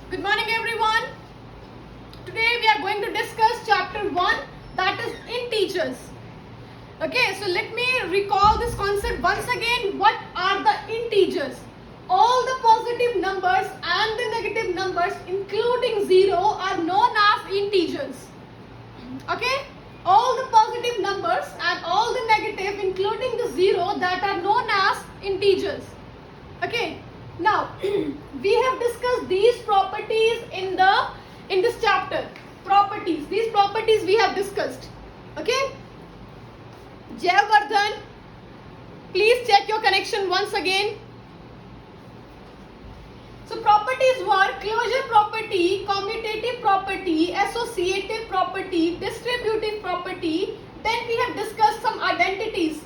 Good morning everyone. Today we are going to discuss chapter 1, that is integers. Okay, so let me recall this concept once again. What are the integers? All the positive numbers and the negative numbers including 0 are known as integers. Okay, all the positive numbers and all the negative including the 0 that are known as integers. Okay, now we have discussed these properties in this chapter. Properties, these properties we have discussed. Okay, Jayavardhan, please check your connection once again. So properties were closure property, commutative property, associative property, distributive property. Then we have discussed some identities.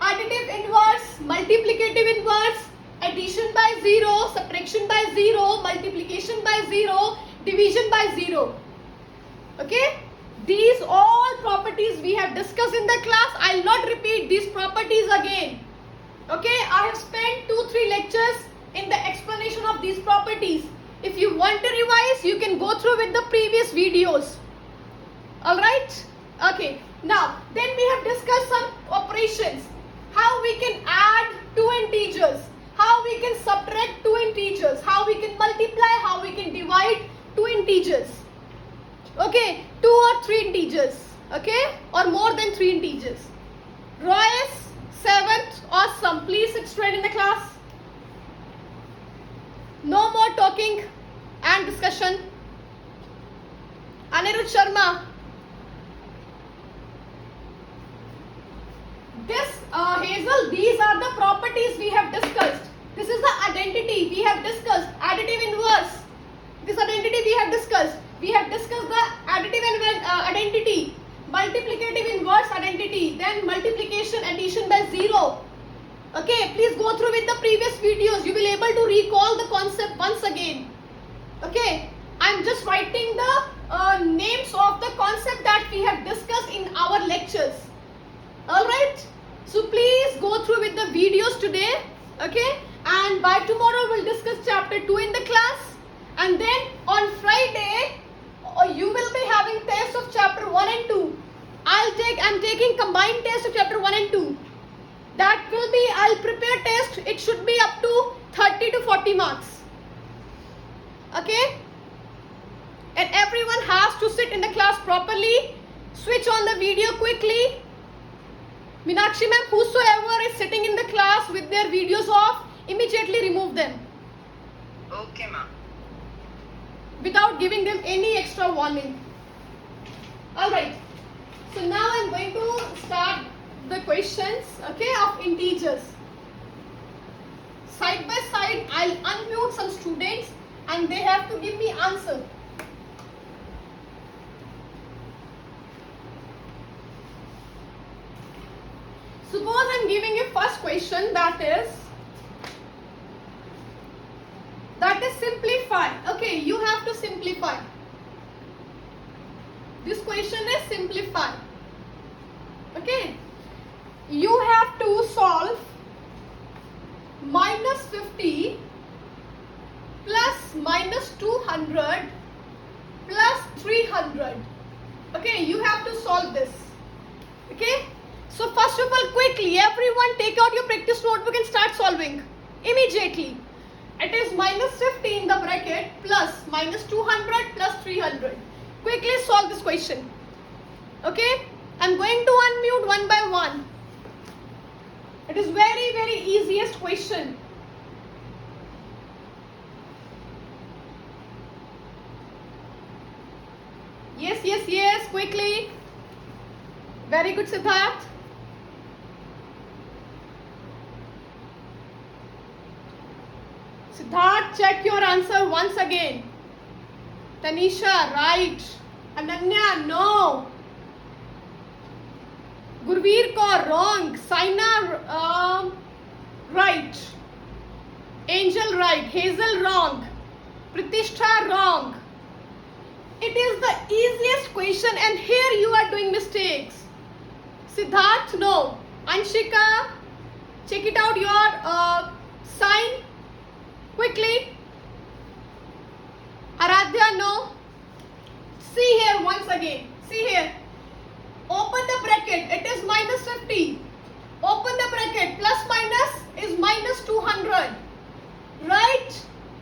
Additive inverse, multiplicative inverse, addition by 0, subtraction by 0, multiplication by 0, division by 0. Okay? These all properties we have discussed in the class. I will not repeat these properties again. Okay? I have spent 2-3 lectures in the explanation of these properties. If you want to revise, you can go through with the previous videos. Alright? Okay. Now, then we have discussed some operations. How we can add two integers. How we can subtract two integers. How we can multiply. How we can divide two integers. Okay, 2 or 3 integers, okay, or more than 3 integers. Royce, 7th, awesome. Please sit straight in the class. No more talking and discussion. Anirudh Sharma. This, Hazel, these are the properties we have discussed. This is the identity we have discussed. Additive inverse. This identity we have discussed. We have discussed the additive identity, multiplicative inverse identity, then multiplication addition by 0. Okay, please go through with the previous videos. You will be able to recall the concept once again. Okay, I am just writing the names of the concept that we have discussed in our lectures. Alright, so please go through with the videos today. Okay, and by tomorrow we'll discuss chapter 2 in the class. And then on Friday, you will be having test of chapter 1 and 2. I'm taking combined test of chapter 1 and 2. That will be, I'll prepare test. It should be up to 30 to 40 marks. Okay? And everyone has to sit in the class properly. Switch on the video quickly. Meenakshi ma'am, whosoever is sitting in the class with their videos off, immediately remove them. Okay, ma'am. Without giving them any extra warning. Alright. So now I'm going to start the questions, okay, of integers. Side by side, I'll unmute some students and they have to give me answer. Suppose I'm giving you first question, that is simplify. Okay, you have to simplify. This question is simplify. Okay, you have to solve minus 50 plus minus 200 plus 300. Okay, you have to solve this. Okay, so first of all, quickly everyone take out your practice notebook and start solving immediately. It is minus 50 in the bracket plus minus 200 plus 300. Quickly solve this question. Okay, I'm going to unmute one by one. It is very easiest question. Yes, quickly. Very good, Siddharth. Siddharth, check your answer once again. Tanisha, right. Ananya, no. Gurveer Kaur, wrong. Saina, right. Angel, right. Hazel, wrong. Pratishtha, wrong. It is the easiest question and here you are doing mistakes. Siddharth, no. Anshika, check it out your sign quickly. know? See here once again. See here. Open the bracket. It is minus 50. Open the bracket. Plus minus is minus 200. Right?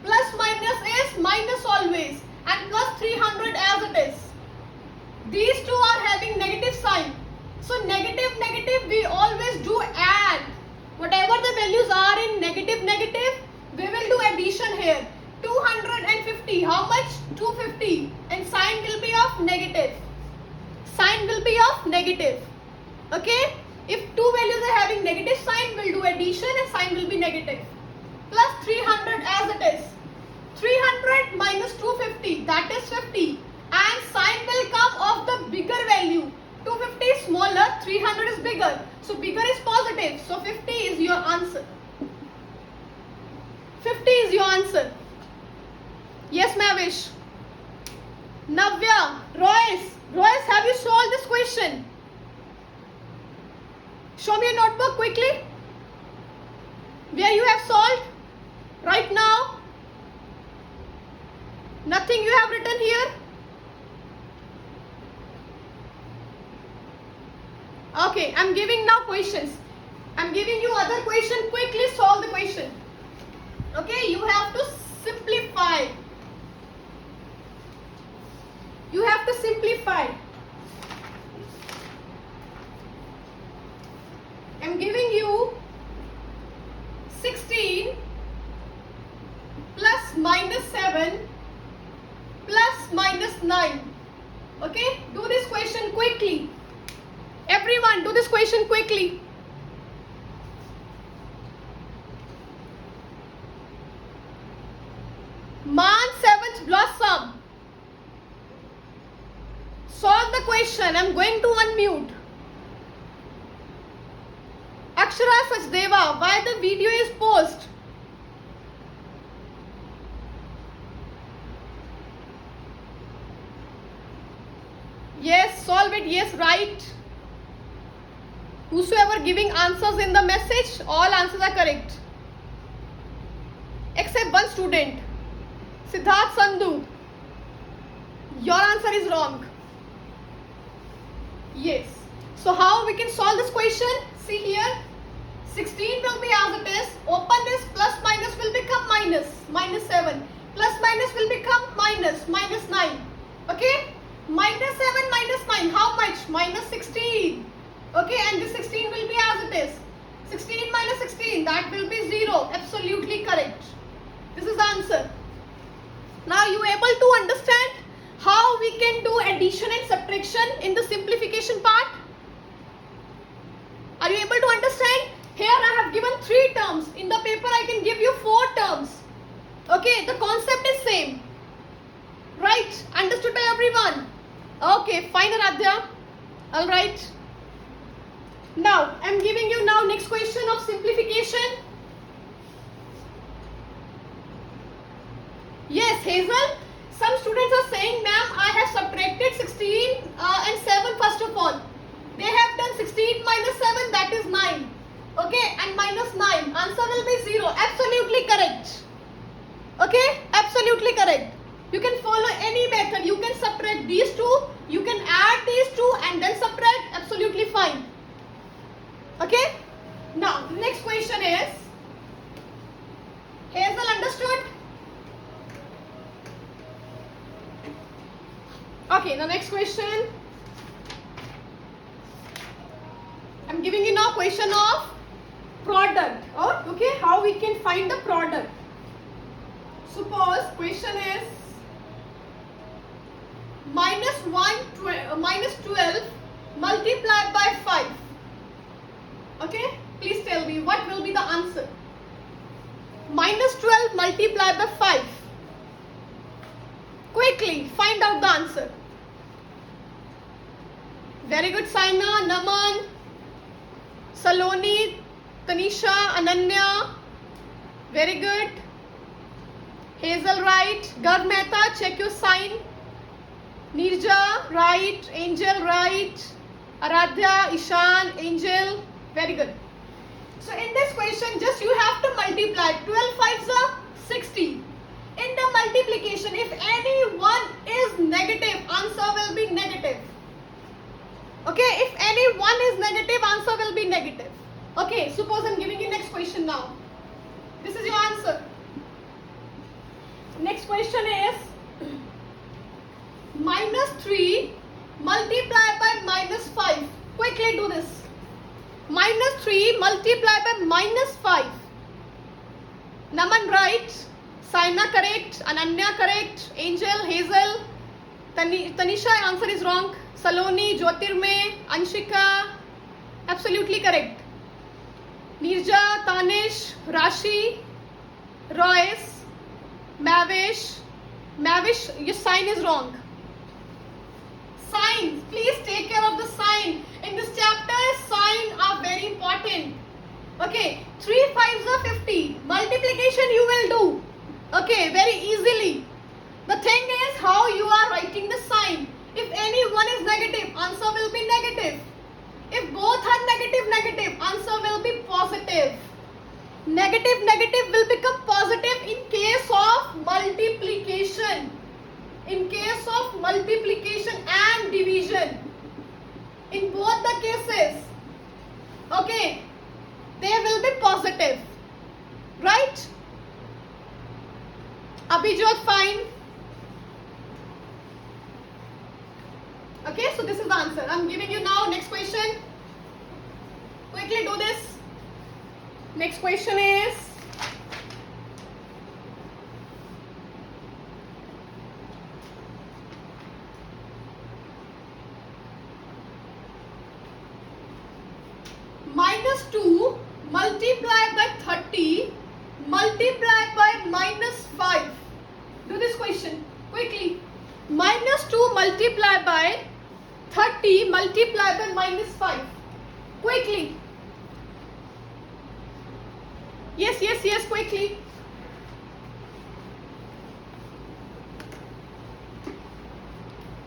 Plus minus is minus always. And plus 300 as it is. These two are having negative sign. So negative, negative, we always do add. Whatever the values are in negative, negative, we will do addition here. 250. How much? 250. And sign will be of negative. Sign will be of negative. Okay? If two values are having negative sign, we'll do addition and sign will be negative. Plus 300 as it is. 300 minus 250, that is 50. And sign will come of the bigger value. 250 is smaller, 300 is bigger. So bigger is positive. So 50 is your answer. 50 is your answer. Yes, Mavish. Navya, Royce. Royce, have you solved this question? Show me your notebook quickly. Where you have solved? Right now. Nothing you have written here? Okay, I'm giving now questions. I'm giving you other question. Quickly solve the question. Okay, you have to simplify. You have to simplify. I'm giving you 16 plus minus 7 plus minus 9. Okay, do this question quickly. Everyone, do this question quickly. Man seventh blossom. Solve the question. I'm going to unmute. Akshara Sachdeva, why the video is paused? Yes, solve it. Yes, right. Whosoever giving answers in the message, all answers are correct. Except one student, Siddharth Sandhu. Your answer is wrong. Yes. So how we can solve this question? See here. 16 will be as it is. Open this, plus minus will become minus. Minus 7. Plus minus will become minus. Minus 9. Okay. Minus 7 minus 9. How much? Minus 16. Okay. And this 16 will be as it is. 16 minus 16. That will be 0. Absolutely correct. This is the answer. Now you able to understand how we can do addition and subtraction in the simplification part? Are you able to understand? Here I have given 3 terms. In the paper I can give you 4 terms. Okay, the concept is same. Right? Understood by everyone? Okay, fine Aradhya. Alright. Now, I am giving you now next question of simplification. Yes, Hazel. Some students are saying, ma'am, I have subtracted 16 and 7 first of all. They have done 16 minus 7, that is 9. Okay, and minus 9. Answer will be 0. Absolutely correct. Okay, absolutely correct. You can follow any method. You can subtract these two. You can add these two and then subtract. Absolutely fine. Okay. Now, the next question is, Hazel, understood? Okay, the next question. I'm giving you now question of product. Oh, okay, how we can find the product. Suppose question is minus 12 multiplied by 5. Okay, please tell me what will be the answer. Minus 12 multiplied by 5. Quickly find out the answer. Very good, Saina, Naman, Saloni, Tanisha, Ananya. Very good. Hazel, right. Garg Mehta, check your sign. Nirja, right. Angel, right. Aradhya, Ishan, Angel. Very good. So in this question, just you have to multiply. 12 5s are 60. In the multiplication, if any one is negative, answer will be negative. Okay, if any one is negative, answer will be negative. Okay, suppose I'm giving you next question now. This is your answer. Next question is -3 multiplied by -5. Quickly do this. -3 multiplied by -5. Naman right, Saina correct, Ananya correct, Angel, Hazel, Tanisha answer is wrong, Saloni, Jyotirmay, Anshika, absolutely correct. Nirja, Tanish, Rashi, Royce, Mavish, your sign is wrong. Signs, please take care of the sign. In this chapter, signs are very important. Okay, 3 5s are 50. Multiplication you will do. Okay, very easily. The thing is how you are writing the sign. If any one is negative, answer will be negative. If both are negative, answer will be positive. Negative will become positive in case of multiplication. In case of multiplication and division. In both the cases, okay, they will be positive. Right? Abhijot, fine. Okay, so this is the answer. I'm giving you now next question. Quickly do this. Next question is -2 multiplied by 30 multiplied by -5. Do this question quickly. -2 multiplied by 30 multiplied by -5. Quickly. Yes, quickly.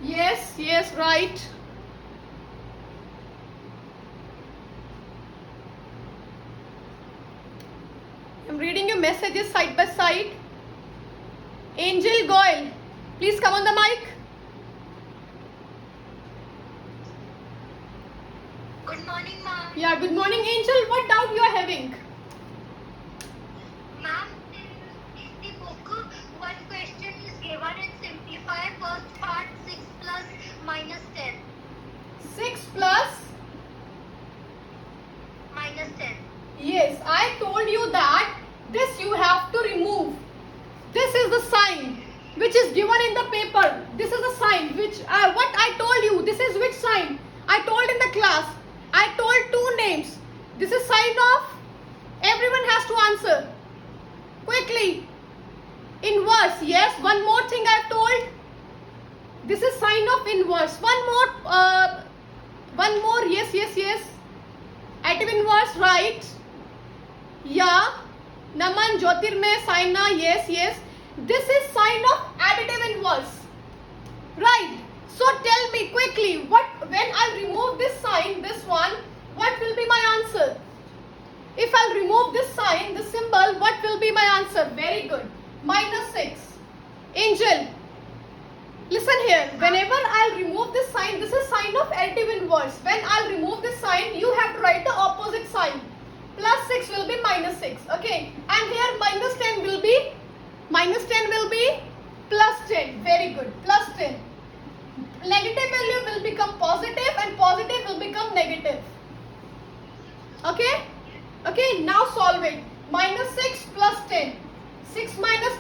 Yes, right. I'm reading your messages side by side. Angel Goyle, please come on the mic. Good morning, ma'am. Yeah, good morning, Angel. What doubt you are having? Ma'am, in the book, one question is given in simplify first part 6 plus minus 10. 6 plus Minus 10. Yes, I told you that this you have to remove. This is the sign which is given in the paper. This is the sign which what I told you. This is which sign? I told in the class. I told 2 names. This is sign of. Everyone has to answer. Quickly. Inverse. Yes. One more thing I told. This is sign of inverse. One more. Yes. Additive inverse, right? Yeah. Naman, Jyotirmay, Saina, yes. This is sign of additive inverse. Right. So tell me quickly, when I remove this sign, this one, what will be my answer? If I'll remove this sign, this symbol, what will be my answer? Very good. -6. Angel, listen here. Whenever I'll remove this sign, this is sign of additive inverse. When I'll remove this sign, you have to write the opposite sign. +6 will be -6. Okay. And here -10 will be +10. Very good. +10. Negative value will become positive and positive will become negative. Okay. Now solve it. -6 plus 10. 10 minus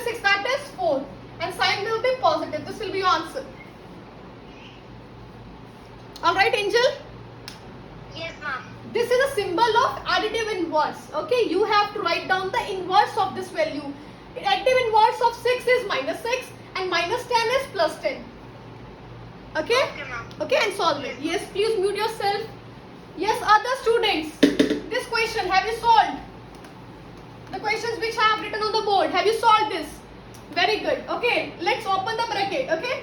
6, that is 4. And sign will be positive. This will be your answer. Alright, Angel? Yes, ma'am. This is a symbol of additive inverse. Okay, you have to write down the inverse of this value. Additive inverse of 6 is -6 and -10 is +10. Okay? Okay, ma'am. Okay, and solve it. Yes, please mute yourself. Yes, other students, this question, have you solved? The questions which I have written on the board, have you solved this? Very good. Okay, let's open the bracket. Okay,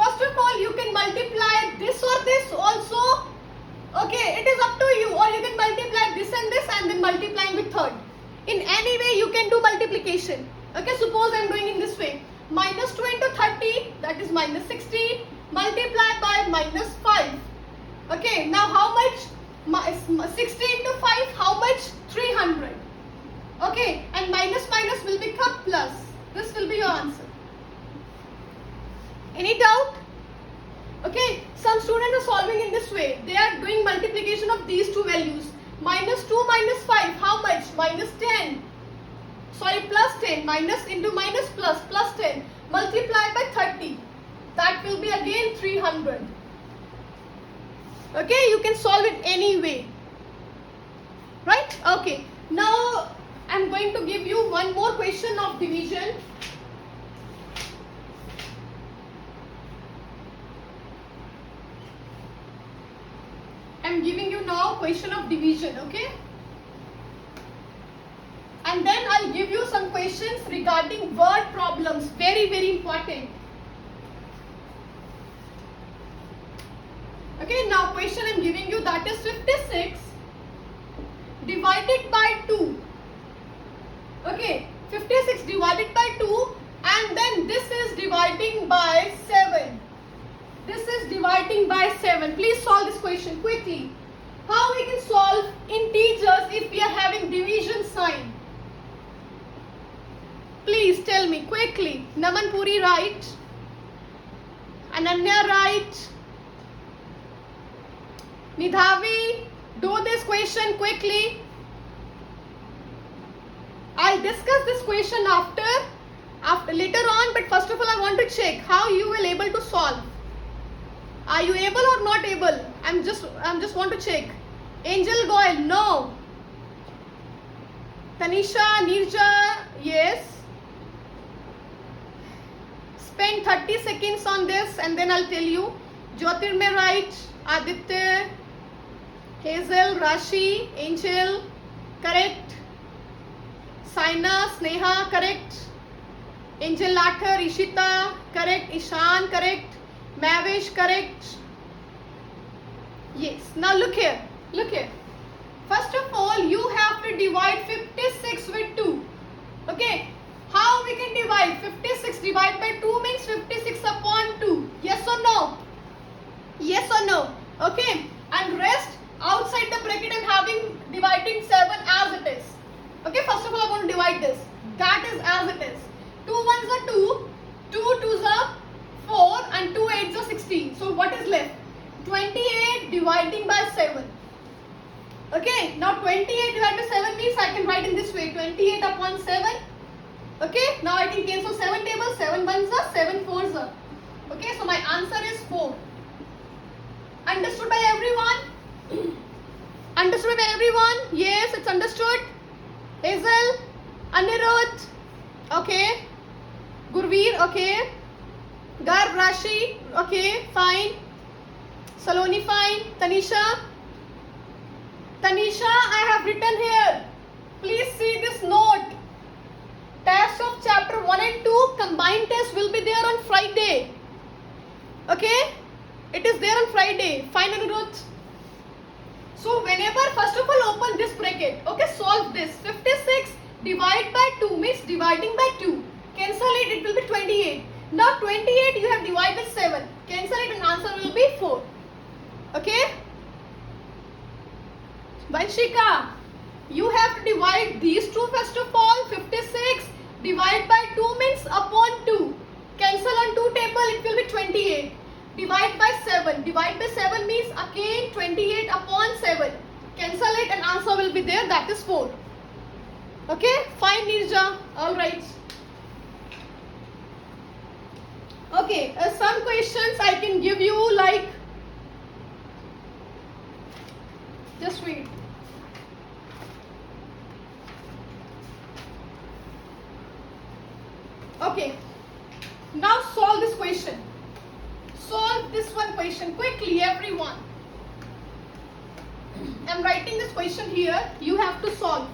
first of all, you can multiply this or this also. Okay, it is up to you, or you can multiply this and then multiplying with third. In any way, you can do multiplication. Okay, suppose I am doing in this this way. Minus 2 into 30, that is minus 60, multiplied by minus 5. Okay, now how much? 60 into 5, how much? 300. Okay, and minus minus will become plus. This will be your answer. Any doubt? Okay, some students are solving in this way. They are doing multiplication of these two values. Minus 2 minus 5, how much? Minus 10. Sorry, plus 10. Minus into minus plus, plus 10. Multiplied by 30. That will be again 300. Okay, you can solve it any way. Right? Okay. Now, I am going to give you one more question of division. I am giving you now question of division, okay? And then I'll give you some questions regarding word problems. Very, very important. Okay, now question I'm giving you, that is 56 divided by 2. Okay, 56 divided by 2, and then this is dividing by 7. This is dividing by 7. Please solve this question quickly. How we can solve integers if we are having division sign? Please tell me quickly. Naman Puri, right? Ananya, right? Nidhavi, do this question quickly. I'll discuss this question after later on, but first of all I want to check how you will able to solve. Are you able or not able? I'm just want to check. Angel Goyal, no. Tanisha, Nirja, yes. Spend 30 seconds on this and then I'll tell you. Jyotirmay, right? Aditya, Hazel, Rashi, Angel, correct. Saina, Sneha, correct. Angel Lathar, Ishita, correct. Ishan, correct. Mavish, correct. Yes. Now look here. Look here. First of all, you have to divide 56 with 2. Okay. How we can divide? 56 divided by 2 means 56 upon 2. Yes or no? Yes or no? Okay. And rest outside the bracket I'm having dividing 7 as it is. Okay. First of all, I want to divide this. That is as it is. 2 ones are 2. 2 twos are 4 and 2 eights are 16. So what is left? 28 dividing by 7. Okay, now 28 divided by 7 means I can write in this way, 28 upon 7. Okay, now I can cancel 7 tables, 7 ones are, 7 fours are. Okay, so my answer is 4. Understood by everyone? Understood by everyone? Yes, it's understood. Hazel, Anirudh, okay. Gurveer, okay. Garb, Rashi, okay, fine. Saloni, fine. Tanisha, I have written here. Please see this note. Test of chapter 1 and 2 combined test will be there on Friday. Okay? It is there on Friday. Fine, Anirudh. So whenever, first of all, open this bracket. Okay, solve this. 56 divided by 2 means dividing by 2. Cancel it, it will be 28. Now 28 you have divided by 7. Cancel it and answer will be 4. Okay? Vanshika, you have to divide these two first of all. 56 divided by 2 means upon 2. Cancel on 2 table, it will be 28. Divide by 7. Divide by 7 means again 28 upon 7. Cancel it and answer will be there, that is 4. Okay? Fine, Nirja. Alright. Okay, some questions I can give you like, just wait. Okay, now solve this question. Solve this one question quickly, everyone. I'm writing this question here. You have to solve.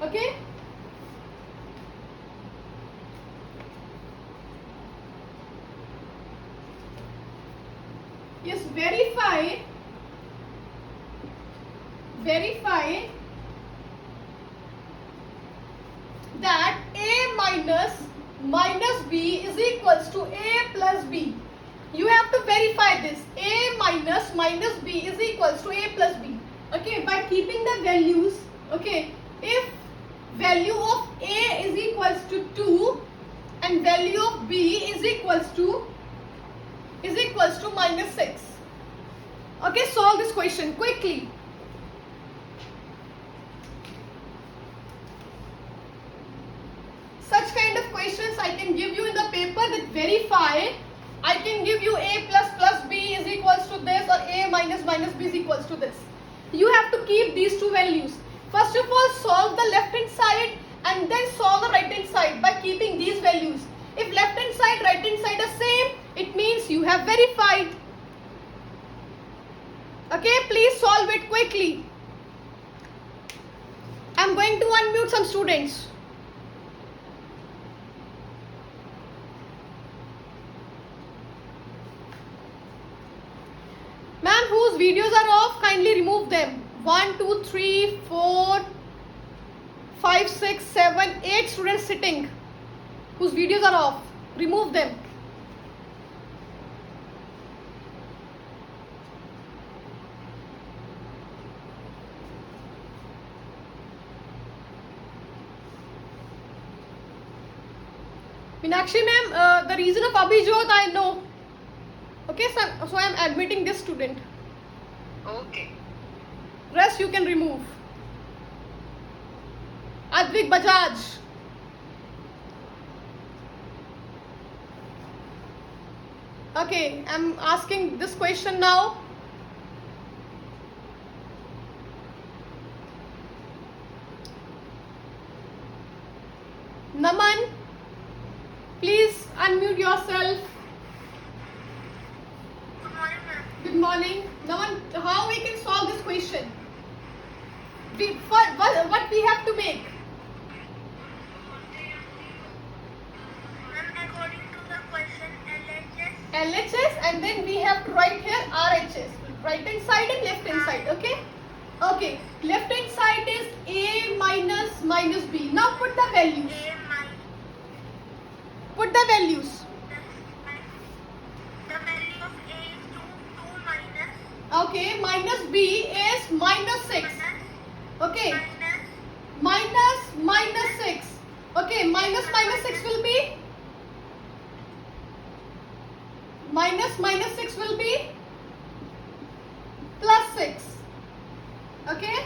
Okay? Yes, verify that A minus minus b is equals to a plus b. You have to verify this. A minus b is equals to a plus b. Okay, by keeping the values, okay, if value of a is equals to 2 and value of b is equals to minus 6. Okay, solve this question quickly. Such kind of questions I can give you in the paper that verify. I can give you a plus b is equals to this, or a minus b is equals to this. You have to keep these two values. First of all, solve the left hand side and then solve the right hand side by keeping these values. If left hand side, right hand side are same, it means you have verified. Okay, please solve it quickly. I'm going to unmute some students. Ma'am, whose videos are off, kindly remove them. 1, 2, 3, 4, 5, 6, 7, 8 students sitting whose videos are off. Remove them. Meenakshi ma'am, the reason of Abhijot I know. Okay, so I am admitting this student. Okay. Rest you can remove. Advik Bajaj. Okay, I'm asking this question now. Naman, please unmute yourself. Good morning, ma'am. Good morning. Naman, how we can solve this question? What we have to make? Ma'am, according to the question, LHS, and then we have to write here RHS. Right hand side and left hand side. Okay? Okay. Left hand side is A minus B. Now put the values. A minus Put the values. the value of A is 2 minus Okay. Minus B is minus 6. Okay. Minus 6. Okay. Minus 6 will be. Minus 6 will be plus 6. Okay.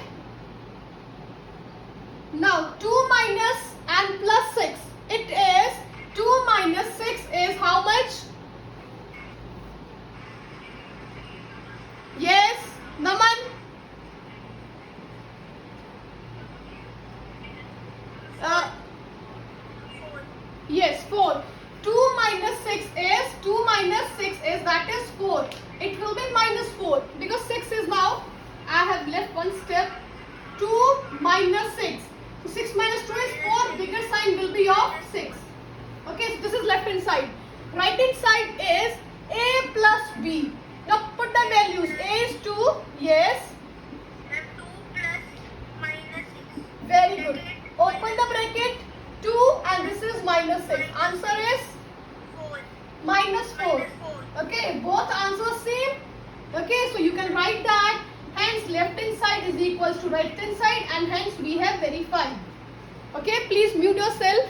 Now 2 minus and plus 6. It is 2 minus 6 is how much? Yes, Naman. Yes, 4. 2 minus 6 is that is 4. It will be minus 4 because 6 is now, I have left one step. 2 minus 6. So 6 minus 2 is 4. Bigger sign will be of 6. Okay, so this is left hand side. Right hand side is A plus B. Now put the values. A is 2. Yes. and 2 plus minus 6. Very good. Open the bracket. 2 and this is minus 6. Answer is 4. minus 4. Minus 4. Okay, both answers same. Okay, so you can write that. Hence left hand side is equals to right hand side, and hence we have verified. Okay, please mute yourself.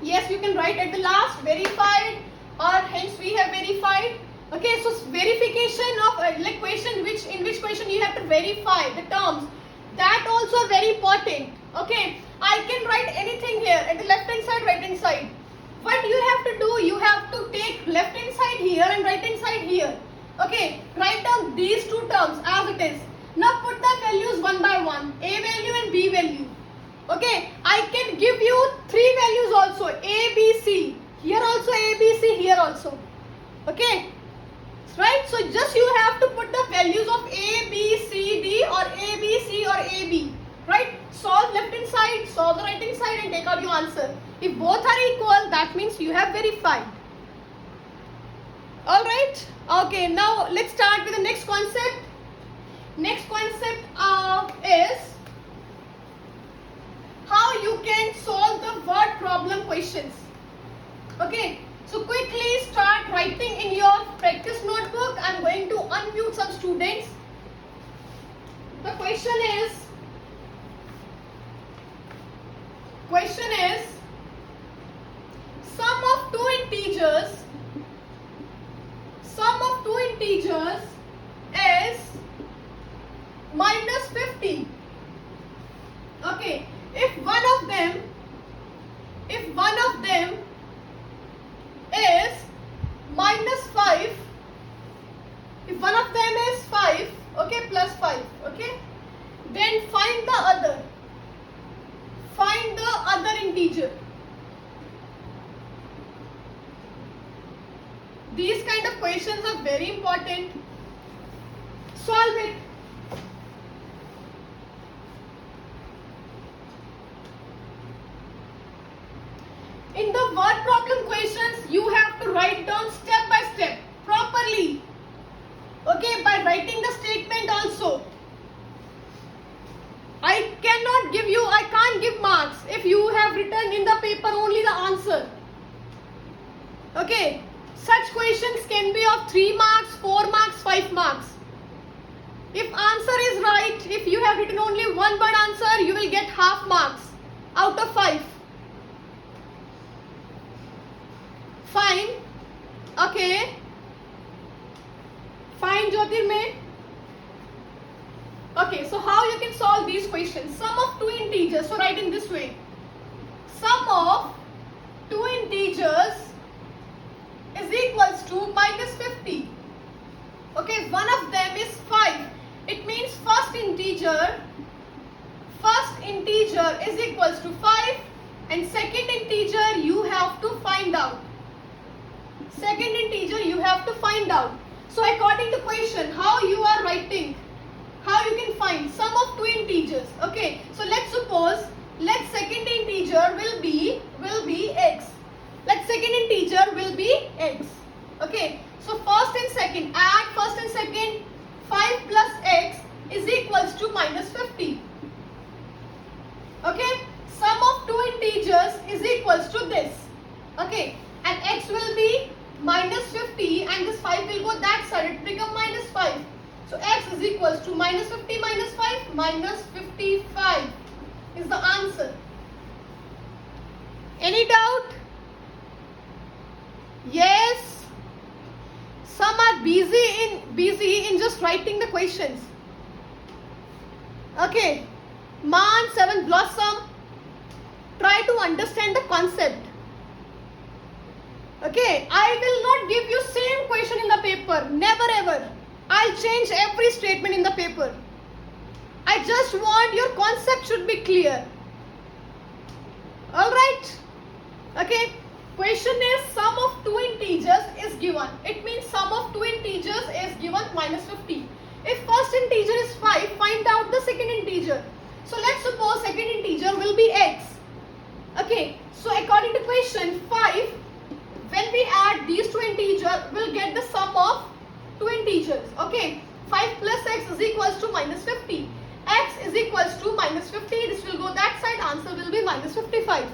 Yes, you can write at the last verified, or hence we have verified. Okay, so verification of like question in which question you have to verify the terms. That also very important. Okay, I can write anything here at the left hand side, right hand side. What you have to do, you have to take left hand side here and right hand side here. Okay, write down these two terms as it is. Now put the values one by one, A value and B value. Okay, I can give you 3 values also, A, B, C. Here also A, B, C, here also. Okay, right? So just you have to put the values of A, B, C, D, or A, B, C, or A, B. Right? Solve left hand side, solve the right hand side, and take out your answer. If both are equal, that means you have verified. Alright? Okay, now let's start with the next concept. Next concept is how you you can solve the word problem questions. Okay, so quickly start writing in your practice notebook. I'm going to unmute some students. The question is sum of two integers is minus 50. Okay, if one of them is minus 5, if one of them is 5, okay, plus 5, okay, then find the other integer. These kind of questions are very important. Solve it. In the word problem questions, you have to write down step by step properly. Okay, by writing the statement also. I can't give marks if you have written in the paper only the answer. Okay, such questions can be of 3 marks, 4 marks, 5 marks. If answer is right, if you have written only one word answer, you will get half marks out of 5. Fine. Okay. Fine, Jyotirmay. Okay, so how you can solve these questions? Sum of two integers. So write in this way. Sum of two integers is equals to minus 50. Okay, one of them is 5. It means first integer is equals to 5 and second integer you have to find out. So according to question, how you are writing, how you can find sum of two integers. Okay, so let's suppose, second integer will be x. Okay, so first and second, add first and second. 5 plus x is equals to minus 50. Okay, sum of two integers is equals to this. Okay, and x will be minus 50 and this 5 will go that side, it become minus 5. So x is equals to minus 50 minus 5, minus 55 is the answer. Any doubt? Yes. Some are busy in just writing the questions. Okay. Man, 7 Blossom, try to understand the concept. Okay, I will not give you same question in the paper. Never ever. I'll change every statement in the paper. I just want your concept should be clear. Alright? Okay. Question is sum of two integers is given. It means sum of two integers is given minus 50. If first integer is 5, find out the second integer. So let's suppose second integer will be x. Okay. So according to question 5, when we add these two integers, we'll get the sum of two integers. Okay. 5 plus x is equals to minus 50. X is equals to minus 50. This will go that side. Answer will be minus 55.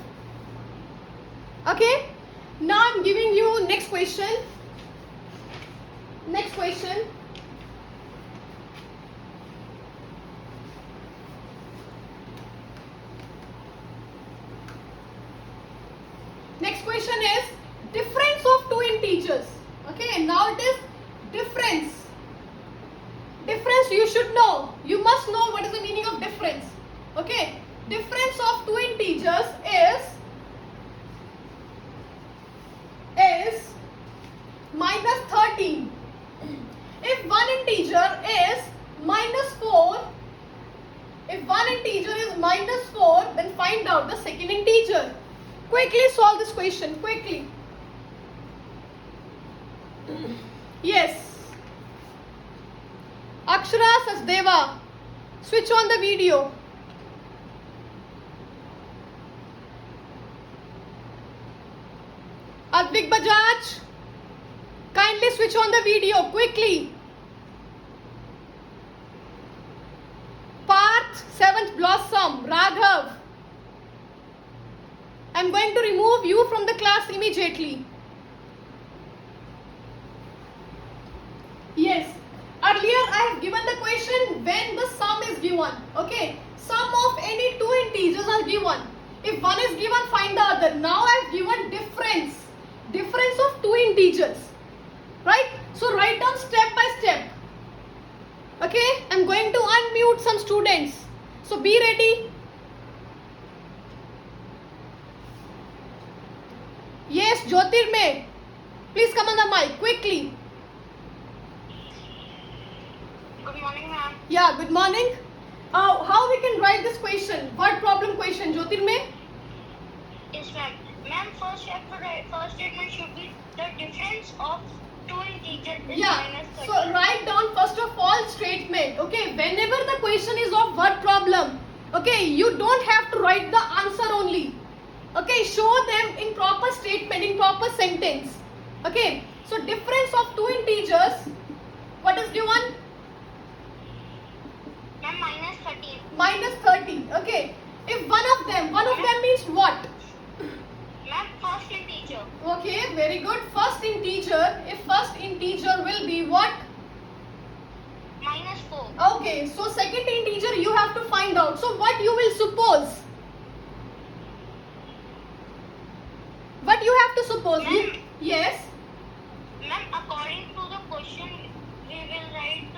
Okay. Now I'm giving you next question. Next question. Next question is difference of two integers. Okay, now it is difference. Difference you should know. You must know what is the meaning of difference. Okay, difference of two integers is minus 13. If one integer is minus 4, then find out the second integer. Quickly solve this question, quickly. Yes. Akshara Sachdeva, switch on the video. Advik Bajaj, kindly switch on the video quickly. Parth, 7th Blossom, Raghav. I'm going to remove you from the class immediately. Yes. Earlier I have given the question when the sum is given. Okay. Sum of any two integers are given. If one is given, find the other. Now I have given difference. Difference of two integers. Right? So write down step by step. Okay. I'm going to unmute some students. So be ready. Yes, Jyotirmay. Please come on the mic quickly. Good morning, ma'am. Yeah, good morning. How we can write this question? Word problem question, Jyotirmay? Yes, ma'am. Ma'am, first statement should be the difference of two integers is Yeah. minus 30. So write down first of all statement. Okay, whenever the question is of word problem, okay, you don't have to write the answer only. Okay, show them in proper statement, in proper sentence. Okay, so difference of two integers. What is given? Ma'am, minus 13. Minus 30. Okay, if one of them means what? Ma'am, first integer. Okay, very good. First integer. If first integer will be what? Minus 4. Okay, so second integer you have to find out. So what you will suppose? What you have to suppose? Ma'am. Yes. Ma'am, according to the question, we will write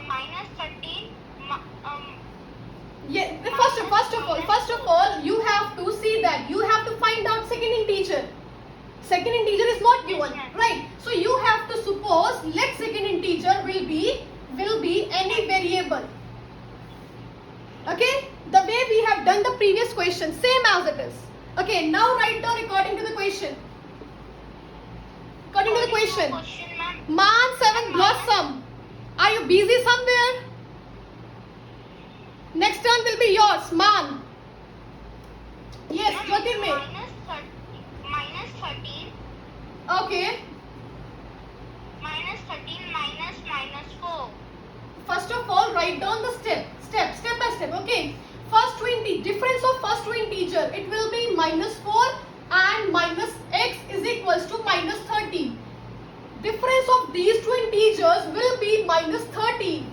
minus 13. Yeah. First of all, you have to see that. You have to find out second integer. Second integer is not given, Yes, ma'am. right? So you have to suppose let second integer will be any variable. Okay? The way we have done the previous question, same as it is. Okay, now write down according to the question. According to the question. Ma'am. Man 7 blossom. Are you busy somewhere? Next turn will be yours, Man. Yes, Ma'am, Jyotirmay. minus 13. Okay. Minus 13 minus 4. First of all, write down the step by step. Okay. First difference of first two integer. It will be minus 4 and minus x is equals to minus 13. Difference of these two integers will be minus 13.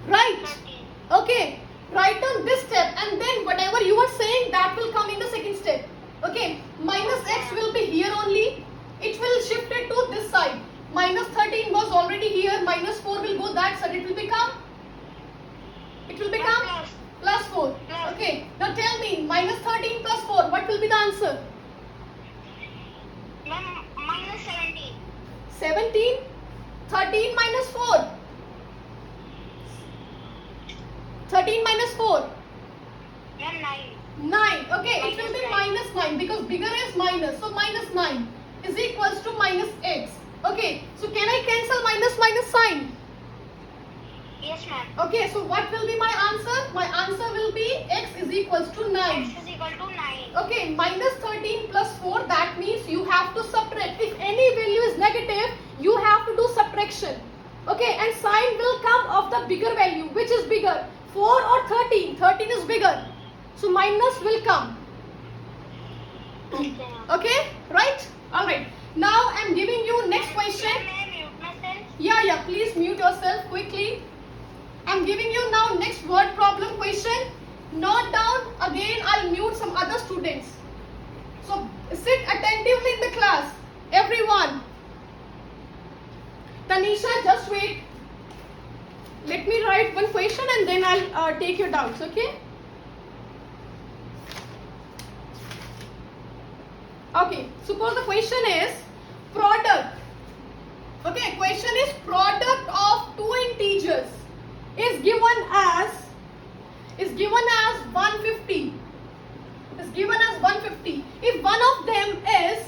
Right? 13. Okay. Write down this step and then whatever you are saying that will come in the second step. Okay. Minus x will be here only. It will shift it to this side. Minus 13 was already here. Minus 4 will go that side. It will become Plus. plus 4. Plus. Okay. Now tell me minus 13 plus 4. What will be the answer? Ma'am, minus 17. 17. 13 minus 4. 13 minus 4. Ma'am, 9. 9. Okay. It will Minus be 9. minus 9 because bigger is minus. So minus 9 is equals to minus x. Okay. So can I cancel minus sign? Yes, ma'am. Okay, so what will be my answer? My answer will be x is equals to 9. X is equal to 9. Okay, minus 13 plus 4, that means you have to subtract. If any value is negative, you have to do subtraction. Okay, and sign will come of the bigger value. Which is bigger? 4 or 13? 13 is bigger. So minus will come. Okay, ma'am. Okay, right? Alright. Now I am giving you next question. Ma'am, may I mute myself? Yeah, please mute yourself quickly. I'm giving you now next word problem question. Note down again. I'll mute some other students. So sit attentively in the class, everyone. Tanisha, just wait. Let me write one question and then I'll take your doubts. Okay? Okay. Suppose the question is product. Okay. Question is product of two integers is given as 150. Is given as 150. If one of them is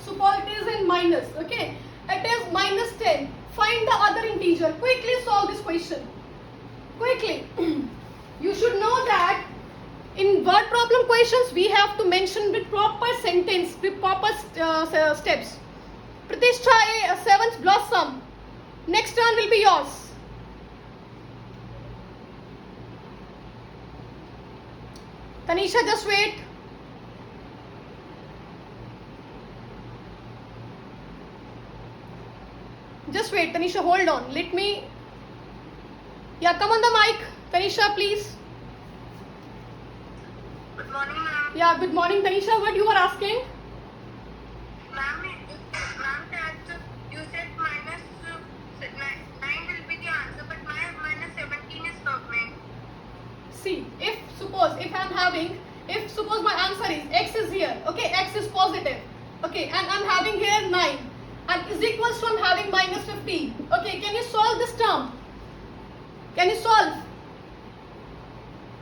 suppose it is in minus. Okay, it is minus 10. Find the other integer. Quickly solve this question. Quickly. You should know that in word problem questions we have to mention with proper sentence, with proper steps. Pratishtha, a seventh blossom. Next turn will be yours. Tanisha, just wait. wait, Tanisha, hold on. Let me. Yeah, come on the mic. Tanisha, please. Good morning, ma'am. Yeah, good morning, Tanisha. What you were asking? Ma'am, that you said minus 9 will be the answer, but my minus 17 is coming. See, if suppose my answer is x is here, okay, x is positive, okay, and I'm having here 9, and is equals to I'm having minus 15, okay, can you solve this term? Can you solve?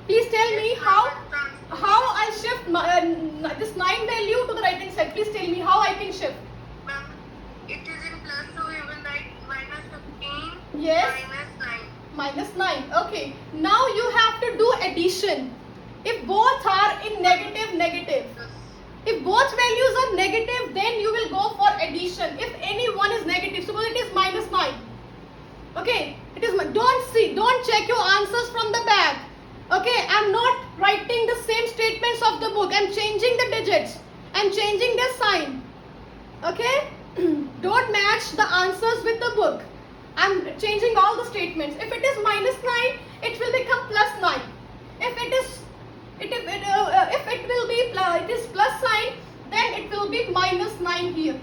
Please tell me how I shift this 9 value to the right hand side. Please tell me how I can shift. Ma'am, it is in plus 2, you will write minus 15 Yes. minus 9. Minus 9. Okay. Now you have to do addition. If both are in negative, negative. If both values are negative, then you will go for addition. If any one is negative, suppose it is minus 9. Okay. It is. Don't check your answers from the back. Okay. I'm not writing the same statements of the book. I'm changing the digits. I'm changing the sign. Okay. Don't match the answers with the book. I'm changing all the statements. If it is minus 9, it will become plus 9. If it is plus sign, then it will be minus 9 here.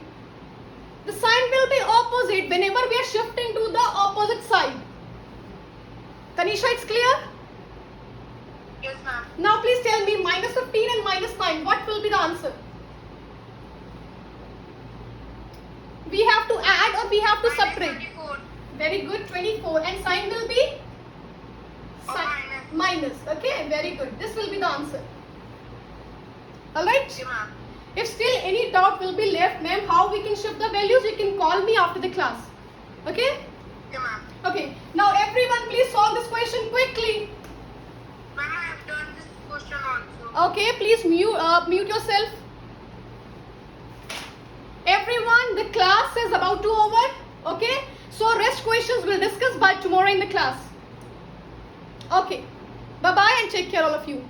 The sign will be opposite whenever we are shifting to the opposite side. Tanisha, it's clear? Yes, ma'am. Now please tell me minus 15 and minus 9. What will be the answer? We have to add or we have to Minus separate? 24. Very good, 24. And sign will be? Minus. Minus. Okay, very good. This will be the answer. Alright? Okay, ma'am. If still any doubt will be left, ma'am, how we can shift the values, you can call me after the class. Okay? Okay, ma'am. Okay. Now everyone please solve this question quickly. Ma'am, I have done this question also. Okay, please mute yourself. Everyone, the class is about to over. Okay? So rest questions we'll discuss by tomorrow in the class. Okay. Bye-bye and take care all of you.